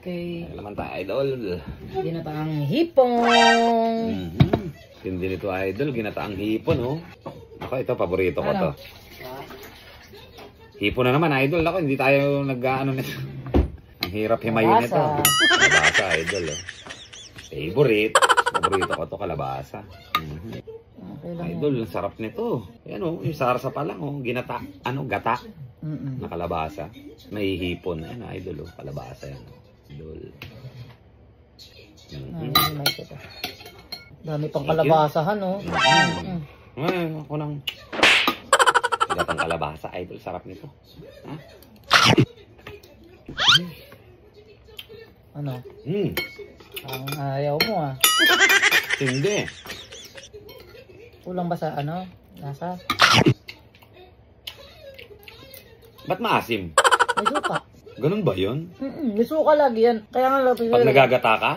Okay. Ano naman tayo, idol? Ginataang hipon. Hindi nito, idol. Ginataang hipon, oh. Ako, ito, paborito ko to. Hipon na naman, idol. Ako, hindi tayo nag-ano nito. Ang hirap himayin nito. Kalabasa, idol, oh. Favorite. Paborito ko to, kalabasa. Idol, ang sarap nito. Ayan, oh. Yung sarsa pa lang, oh. Ginata. Ano, gata. Na kalabasa. May hipon. Ayan, idol, oh. Kalabasa yan, oh. Idol. Dami pang kalabasahan, oh. Ay, ako nang gatang kalabasa, idol. Sarap nito. Ha? Ano? Ang ayaw mo, ah. Hindi. Kulang ba sa ano? Lasa? Ba't maasim? May suka. Ganun ba yun? May suka lagi yan. Kaya nga lapis. Pag nagagata ka?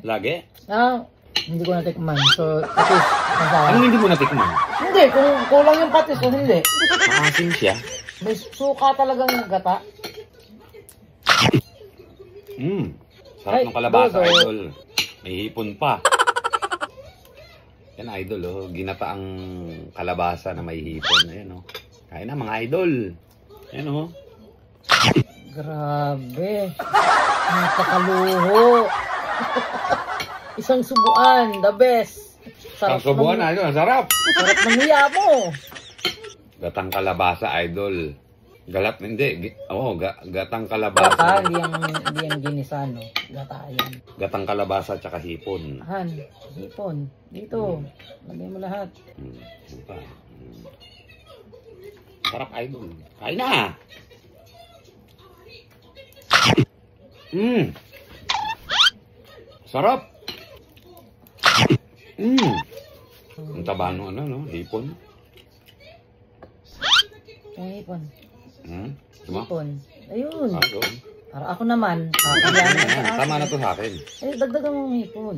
Lagi? Hindi ko natikman. So, patis. Anong hindi mo natikman? Hindi. Kung kulang yung patis o hindi. Maasim siya. May suka talagang gata. Sarap ng kalabasa, Ay, idol. May hipon pa. Yan, idol, oh. Ginata ang kalabasa na may hipon. Ayan, oh. Kain na, mga idol. Ayan, oh. Grabe. Napakaluho. Isang subuan. The best. Ang subuan, idol. Ang sarap. Sarap ng hiya mo. Gatang kalabasa, idol. Galat, hindi. Gatang Gata, kalabasa. hindi yung ginisa, no? Gata yan. Gatang kalabasa tsaka hipon. Han, hipon. Dito. Lagay mo lahat. Sarap, idol. Kain na! Sarap! Ang taba no, ano, no? Hipon. Yung hipon. Diba? Hipon. Ayun. Ayun. Para ako naman. Tama na to sa akin. Ay, dagdagan mo yung hipon.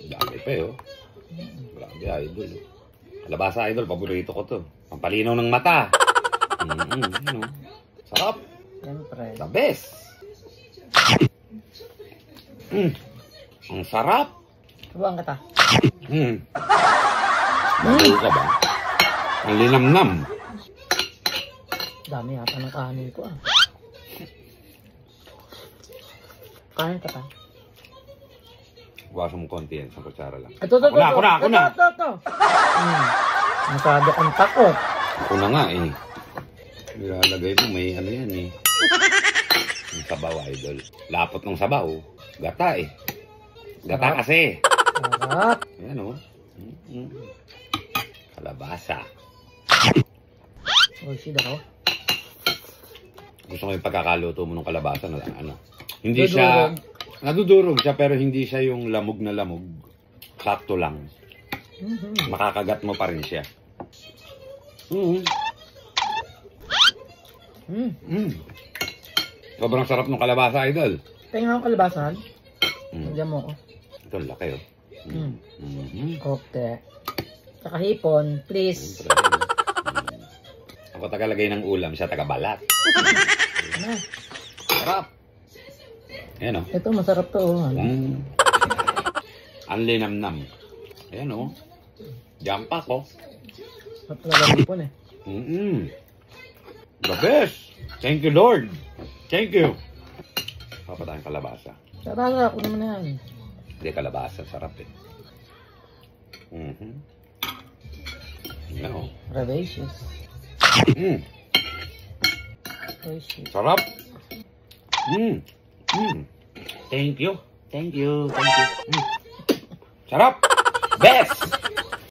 Dami pa eh, oh. Grabe, idol. Kalabasa, idol. Paborito ko to. Pampalinaw ng mata. Ano? Sarap. Siyempre. The best. Ang sarap. Subuan ka ta. Bago ka ba? Ang linamnam. Dami yata ng kanin ko, ah. Kanin ka ta. Buwasan mo konti yan. Sa kutsara lang. Ito. Ako na. Masyado kang takot. Ako na nga eh. Nilalagay mo, may ano yan eh. Yung sabaw, idol. Lapot ng sabaw. Gata eh. Gata kasi. Sarap. Ayan o. Kalabasa. Oishi daw. Gusto ko yung pagkakaluto mo ng kalabasa na ano. Hindi siya, nadudurog siya pero hindi siya yung lamog na lamog. Sakto lang. Makakagat mo pa rin siya. Sobrang sarap ng kalabasa, idol. Tingnan mo kalabasan. Nagyan mo ko. Ito, laki oh. Okay. Saka hipon, please. Ako tagalagay ng ulam, siya tagabalat. Ano? Sarap. Ayan o. Ito, masarap to. Ang linamnam. Ayan o. Jampak o. Sarap talaga hipon eh. The best. Thank you, Lord. Thank you. Papa tayong kalabasa. Sarap, ako naman yan. Hindi, kalabasa. Sarap eh. No. Ravacious. Ravacious. Sarap. Thank you. Thank you. Thank you. Sarap. Best.